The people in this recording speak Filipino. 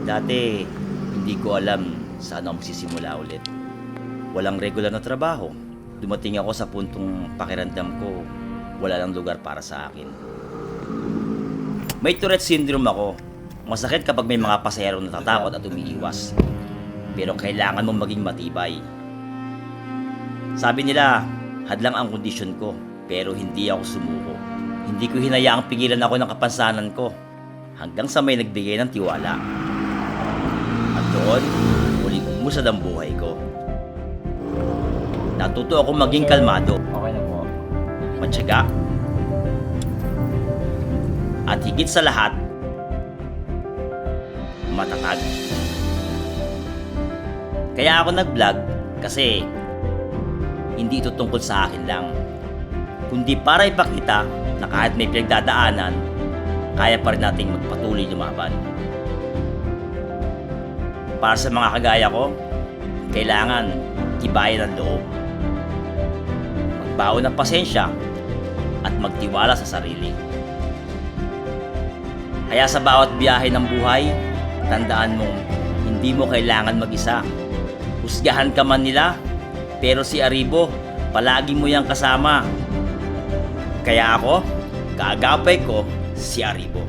Dati, hindi ko alam saan ako magsisimula ulit. Walang regular na trabaho. Dumating ako sa puntong pakiramdam ko, wala lang lugar para sa akin. May Tourette syndrome ako. Masakit kapag may mga pasahero na natatakot at umiiwas. Pero kailangan mong maging matibay. Sabi nila, hadlang ang kondisyon ko, pero hindi ako sumuko. Hindi ko hinayaang pigilan ako ng kapansanan ko, hanggang sa may nagbigay ng tiwala. At doon, muling umusad ang buhay ko. Natuto ako maging kalmado, Okay na po. matyaga, at higit sa lahat, matatag. Kaya ako nag-vlog kasi hindi ito tungkol sa akin lang, kundi para ipakita na kahit may pinagdadaanan, kaya pa rin nating magpatuloy lumaban. Para sa mga kagaya ko, kailangan tibayan ang loob, magbaon ng pasensya, at magtiwala sa sarili. Kaya sa bawat biyahe ng buhay, tandaan mong hindi mo kailangan mag-isa. Husgahan ka man nila, pero si Arribo, palagi mo yang kasama. Kaya ako, kaagapay ko si Arribo.